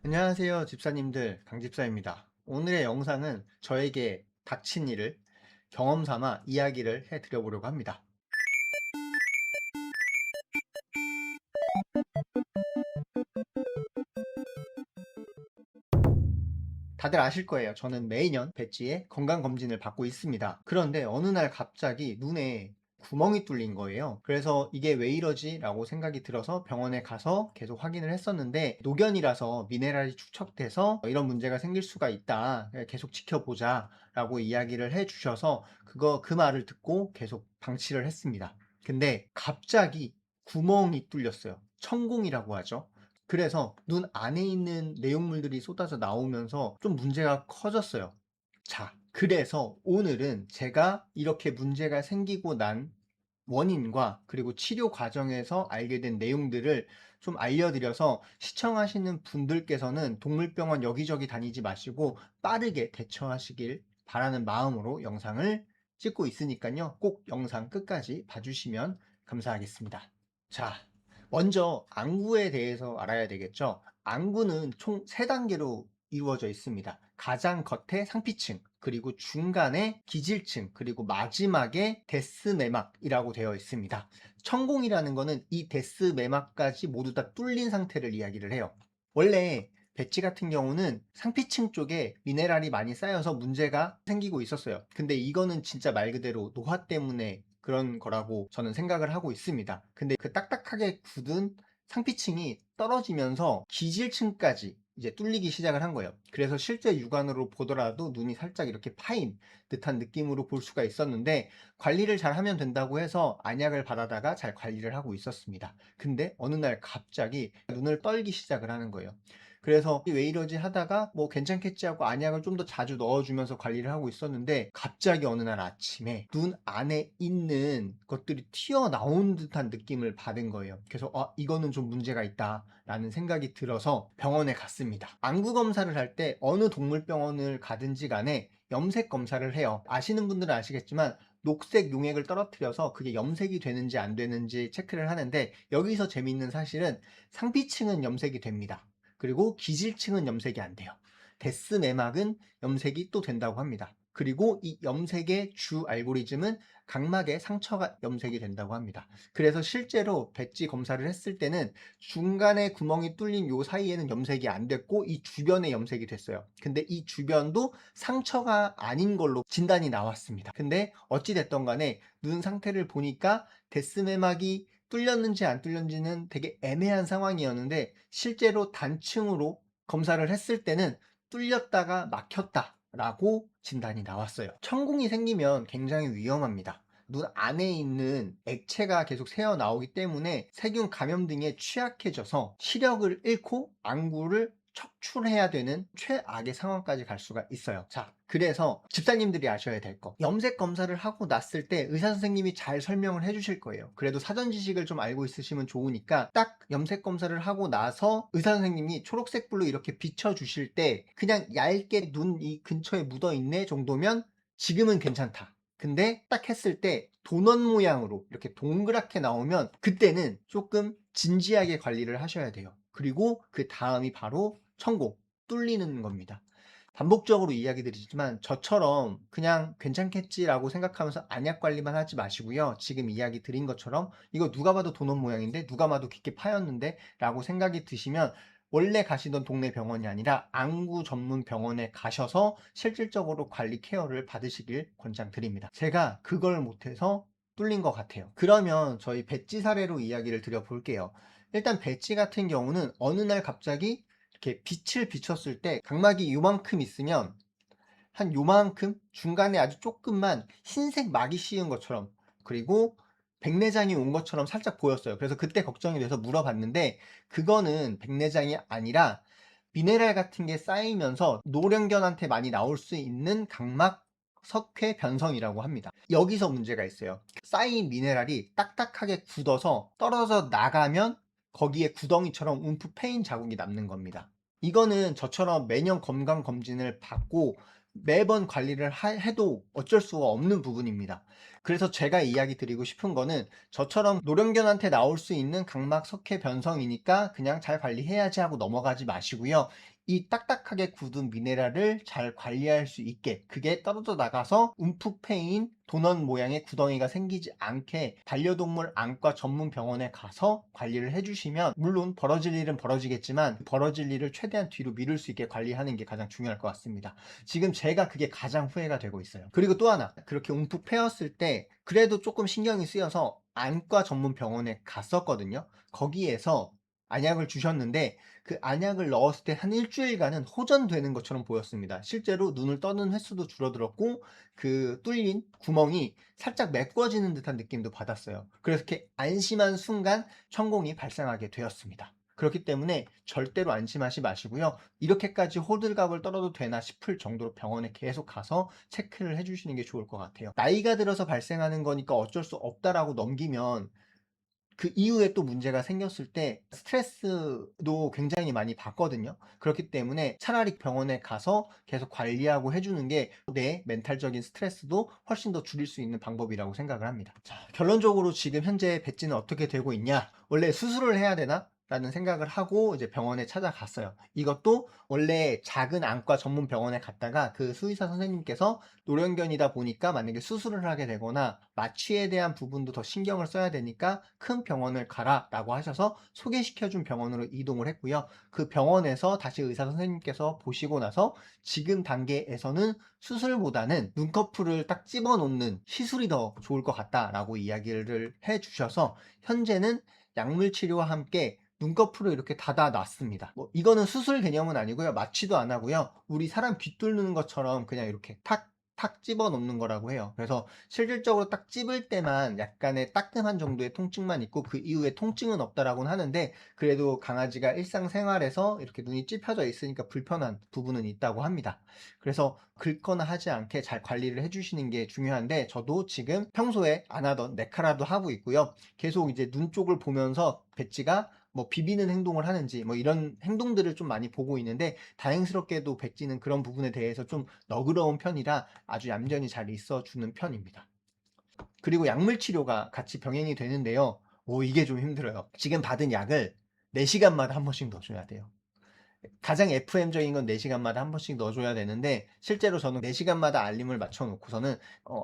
안녕하세요, 집사님들. 강집사입니다. 오늘의 영상은 저에게 닥친 일을 경험 삼아 이야기를 해 드려보려고 합니다. 다들 아실 거예요. 저는 매년 배지에 건강검진을 받고 있습니다. 그런데 어느 날 갑자기 눈에 구멍이 뚫린 거예요. 그래서 이게 왜 이러지? 라고 생각이 들어서 병원에 가서 계속 확인을 했었는데 노견이라서 미네랄이 축적돼서 이런 문제가 생길 수가 있다. 계속 지켜보자 라고 이야기를 해 주셔서 그 말을 듣고 계속 방치를 했습니다. 근데 갑자기 구멍이 뚫렸어요. 천공이라고 하죠. 그래서 눈 안에 있는 내용물들이 쏟아져 나오면서 좀 문제가 커졌어요. 자, 그래서 오늘은 제가 이렇게 문제가 생기고 난 원인과 그리고 치료 과정에서 알게 된 내용들을 좀 알려드려서 시청하시는 분들께서는 동물병원 여기저기 다니지 마시고 빠르게 대처하시길 바라는 마음으로 영상을 찍고 있으니까요. 꼭 영상 끝까지 봐주시면 감사하겠습니다. 자, 먼저 안구에 대해서 알아야 되겠죠. 안구는 총 3단계로 이루어져 있습니다. 가장 겉에 상피층, 그리고 중간에 기질층, 그리고 마지막에 데스매막이라고 되어 있습니다. 천공이라는 거는 이 데스매막까지 모두 다 뚫린 상태를 이야기를 해요. 원래 배치 같은 경우는 상피층 쪽에 미네랄이 많이 쌓여서 문제가 생기고 있었어요. 근데 이거는 진짜 말 그대로 노화 때문에 그런 거라고 저는 생각을 하고 있습니다. 근데 그 딱딱하게 굳은 상피층이 떨어지면서 기질층까지 이제 뚫리기 시작을 한 거예요. 그래서 실제 육안으로 보더라도 눈이 살짝 이렇게 파인 듯한 느낌으로 볼 수가 있었는데 관리를 잘 하면 된다고 해서 안약을 바르다가 잘 관리를 하고 있었습니다. 근데 어느 날 갑자기 눈을 떨기 시작을 하는 거예요. 그래서 왜 이러지 하다가 뭐 괜찮겠지 하고 안약을 좀 더 자주 넣어주면서 관리를 하고 있었는데 갑자기 어느 날 아침에 눈 안에 있는 것들이 튀어나온 듯한 느낌을 받은 거예요. 그래서 이거는 좀 문제가 있다 라는 생각이 들어서 병원에 갔습니다. 안구 검사를 할 때 어느 동물병원을 가든지 간에 염색 검사를 해요. 아시는 분들은 아시겠지만 녹색 용액을 떨어뜨려서 그게 염색이 되는지 안 되는지 체크를 하는데 여기서 재미있는 사실은 상피층은 염색이 됩니다. 그리고 기질층은 염색이 안 돼요. 데스매막은 염색이 또 된다고 합니다. 그리고 이 염색의 주 알고리즘은 각막의 상처가 염색이 된다고 합니다. 그래서 실제로 배지 검사를 했을 때는 중간에 구멍이 뚫린 요 사이에는 염색이 안 됐고 이 주변에 염색이 됐어요. 근데 이 주변도 상처가 아닌 걸로 진단이 나왔습니다. 근데 어찌 됐던 간에 눈 상태를 보니까 데스매막이 뚫렸는지 안 뚫렸는지는 되게 애매한 상황이었는데 실제로 단층으로 검사를 했을 때는 뚫렸다가 막혔다 라고 진단이 나왔어요. 천공이 생기면 굉장히 위험합니다. 눈 안에 있는 액체가 계속 새어나오기 때문에 세균 감염 등에 취약해져서 시력을 잃고 안구를 척출해야 되는 최악의 상황까지 갈 수가 있어요. 자, 그래서 집사님들이 아셔야 될 거. 염색 검사를 하고 났을 때 의사 선생님이 잘 설명을 해 주실 거예요. 그래도 사전 지식을 좀 알고 있으시면 좋으니까 딱 염색 검사를 하고 나서 의사 선생님이 초록색 불로 이렇게 비춰 주실 때 그냥 얇게 눈 이 근처에 묻어 있네 정도면 지금은 괜찮다. 근데 딱 했을 때 도넛 모양으로 이렇게 동그랗게 나오면 그때는 조금 진지하게 관리를 하셔야 돼요. 그리고 그 다음이 바로 천공, 뚫리는 겁니다. 반복적으로 이야기 드리지만 저처럼 그냥 괜찮겠지라고 생각하면서 안약 관리만 하지 마시고요. 지금 이야기 드린 것처럼 이거 누가 봐도 도넛 모양인데 누가 봐도 깊게 파였는데 라고 생각이 드시면 원래 가시던 동네 병원이 아니라 안구 전문 병원에 가셔서 실질적으로 관리 케어를 받으시길 권장드립니다. 제가 그걸 못해서 뚫린 것 같아요. 그러면 저희 배지 사례로 이야기를 드려볼게요. 일단 배지 같은 경우는 어느 날 갑자기 이렇게 빛을 비췄을 때 각막이 요만큼 있으면 한 요만큼 중간에 아주 조금만 흰색 막이 씌운 것처럼 그리고 백내장이 온 것처럼 살짝 보였어요. 그래서 그때 걱정이 돼서 물어봤는데 그거는 백내장이 아니라 미네랄 같은 게 쌓이면서 노령견한테 많이 나올 수 있는 각막 석회 변성이라고 합니다. 여기서 문제가 있어요. 쌓인 미네랄이 딱딱하게 굳어서 떨어져 나가면 거기에 구덩이처럼 움푹 패인 자국이 남는 겁니다. 이거는 저처럼 매년 건강검진을 받고 매번 관리를 해도 어쩔 수가 없는 부분입니다. 그래서 제가 이야기 드리고 싶은 거는 저처럼 노령견한테 나올 수 있는 각막 석회 변성이니까 그냥 잘 관리해야지 하고 넘어가지 마시고요. 이 딱딱하게 굳은 미네랄을 잘 관리할 수 있게, 그게 떨어져 나가서 움푹 패인 도넛 모양의 구덩이가 생기지 않게 반려동물 안과 전문 병원에 가서 관리를 해주시면, 물론 벌어질 일은 벌어지겠지만 벌어질 일을 최대한 뒤로 미룰 수 있게 관리하는 게 가장 중요할 것 같습니다. 지금 제가 그게 가장 후회가 되고 있어요. 그리고 또 하나, 그렇게 움푹 패였을 때 그래도 조금 신경이 쓰여서 안과 전문 병원에 갔었거든요. 거기에서 안약을 주셨는데 그 안약을 넣었을 때 한 일주일간은 호전되는 것처럼 보였습니다. 실제로 눈을 떠는 횟수도 줄어들었고 그 뚫린 구멍이 살짝 메꿔지는 듯한 느낌도 받았어요. 그래서 이렇게 안심한 순간 천공이 발생하게 되었습니다. 그렇기 때문에 절대로 안심하지 마시고요. 이렇게까지 호들갑을 떨어도 되나 싶을 정도로 병원에 계속 가서 체크를 해주시는 게 좋을 것 같아요. 나이가 들어서 발생하는 거니까 어쩔 수 없다라고 넘기면 그 이후에 또 문제가 생겼을 때 스트레스도 굉장히 많이 받거든요. 그렇기 때문에 차라리 병원에 가서 계속 관리하고 해주는 게 내 멘탈적인 스트레스도 훨씬 더 줄일 수 있는 방법이라고 생각을 합니다. 자, 결론적으로 지금 현재 배지는 어떻게 되고 있냐? 원래 수술을 해야 되나? 라는 생각을 하고 이제 병원에 찾아갔어요. 이것도 원래 작은 안과 전문 병원에 갔다가 그 수의사 선생님께서 노령견이다 보니까 만약에 수술을 하게 되거나 마취에 대한 부분도 더 신경을 써야 되니까 큰 병원을 가라 라고 하셔서 소개시켜준 병원으로 이동을 했고요. 그 병원에서 다시 의사 선생님께서 보시고 나서 지금 단계에서는 수술보다는 눈꺼풀을 딱 집어넣는 시술이 더 좋을 것 같다라고 이야기를 해주셔서 현재는 약물 치료와 함께 눈꺼풀을 이렇게 닫아 놨습니다. 뭐 이거는 수술 개념은 아니고요. 마취도 안 하고요. 우리 사람 귀 뚫는 것처럼 그냥 이렇게 탁 집어넣는 거라고 해요. 그래서 실질적으로 딱 찝을 때만 약간의 따끔한 정도의 통증만 있고 그 이후에 통증은 없다라고는 하는데, 그래도 강아지가 일상생활에서 이렇게 눈이 찝혀져 있으니까 불편한 부분은 있다고 합니다. 그래서 긁거나 하지 않게 잘 관리를 해주시는 게 중요한데, 저도 지금 평소에 안 하던 네카라도 하고 있고요. 계속 이제 눈 쪽을 보면서 배지가 뭐 비비는 행동을 하는지 뭐 이런 행동들을 좀 많이 보고 있는데, 다행스럽게도 백지는 그런 부분에 대해서 좀 너그러운 편이라 아주 얌전히 잘 있어주는 편입니다. 그리고 약물 치료가 같이 병행이 되는데요. 이게 좀 힘들어요. 지금 받은 약을 4시간마다 한 번씩 넣어줘야 돼요. 가장 FM적인 건 4시간마다 한 번씩 넣어줘야 되는데, 실제로 저는 4시간마다 알림을 맞춰 놓고서는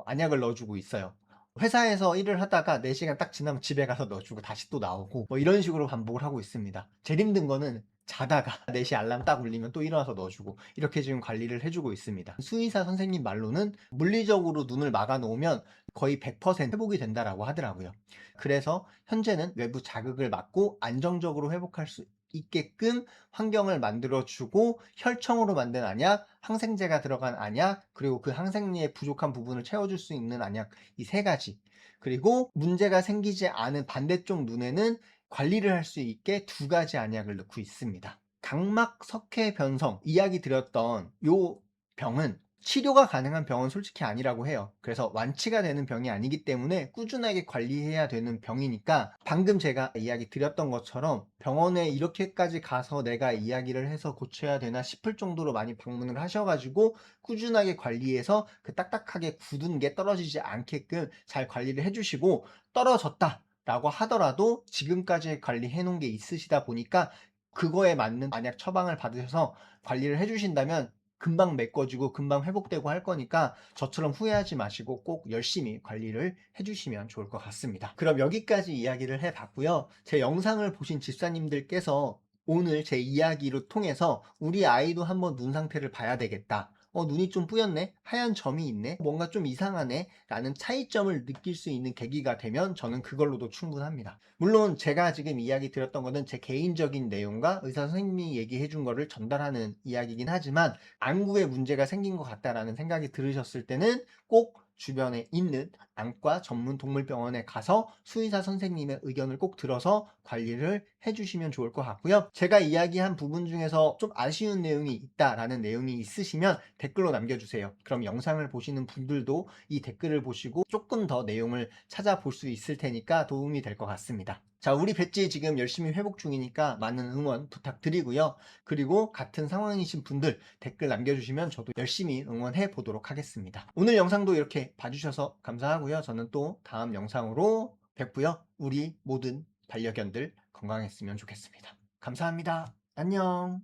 안약을 넣어주고 있어요. 회사에서 일을 하다가 4시간 딱 지나면 집에 가서 넣어주고 다시 또 나오고 뭐 이런 식으로 반복을 하고 있습니다. 제일 힘든 거는 자다가 4시 알람 딱 울리면 또 일어나서 넣어주고, 이렇게 지금 관리를 해주고 있습니다. 수의사 선생님 말로는 물리적으로 눈을 막아 놓으면 거의 100% 회복이 된다라고 하더라고요. 그래서 현재는 외부 자극을 막고 안정적으로 회복할 수 있게끔 환경을 만들어주고, 혈청으로 만든 안약, 항생제가 들어간 안약, 그리고 그 항생제의 부족한 부분을 채워줄 수 있는 안약, 이 3가지. 그리고 문제가 생기지 않은 반대쪽 눈에는 관리를 할 수 있게 2가지 안약을 넣고 있습니다. 각막 석회 변성 이야기 드렸던 요 병은 치료가 가능한 병은 솔직히 아니라고 해요. 그래서 완치가 되는 병이 아니기 때문에 꾸준하게 관리해야 되는 병이니까, 방금 제가 이야기 드렸던 것처럼 병원에 이렇게까지 가서 내가 이야기를 해서 고쳐야 되나 싶을 정도로 많이 방문을 하셔가지고 꾸준하게 관리해서 그 딱딱하게 굳은 게 떨어지지 않게끔 잘 관리를 해주시고, 떨어졌다 라고 하더라도 지금까지 관리해 놓은 게 있으시다 보니까 그거에 맞는 안약 처방을 받으셔서 관리를 해주신다면 금방 메꿔지고 금방 회복되고 할 거니까 저처럼 후회하지 마시고 꼭 열심히 관리를 해주시면 좋을 것 같습니다. 그럼 여기까지 이야기를 해봤고요. 제 영상을 보신 집사님들께서 오늘 제 이야기로 통해서 우리 아이도 한번 눈 상태를 봐야 되겠다. 눈이 좀 뿌였네? 하얀 점이 있네? 뭔가 좀 이상하네? 라는 차이점을 느낄 수 있는 계기가 되면 저는 그걸로도 충분합니다. 물론 제가 지금 이야기 드렸던 거는 제 개인적인 내용과 의사 선생님이 얘기해 준 거를 전달하는 이야기긴 하지만, 안구에 문제가 생긴 것 같다라는 생각이 들으셨을 때는 꼭 주변에 있는 안과 전문 동물병원에 가서 수의사 선생님의 의견을 꼭 들어서 관리를 해주시면 좋을 것 같고요. 제가 이야기한 부분 중에서 좀 아쉬운 내용이 있다라는 내용이 있으시면 댓글로 남겨주세요. 그럼 영상을 보시는 분들도 이 댓글을 보시고 조금 더 내용을 찾아볼 수 있을 테니까 도움이 될 것 같습니다. 자, 우리 배지 지금 열심히 회복 중이니까 많은 응원 부탁드리고요. 그리고 같은 상황이신 분들 댓글 남겨주시면 저도 열심히 응원해 보도록 하겠습니다. 오늘 영상도 이렇게 봐주셔서 감사하고요. 저는 또 다음 영상으로 뵙고요. 우리 모든 반려견들 건강했으면 좋겠습니다. 감사합니다. 안녕.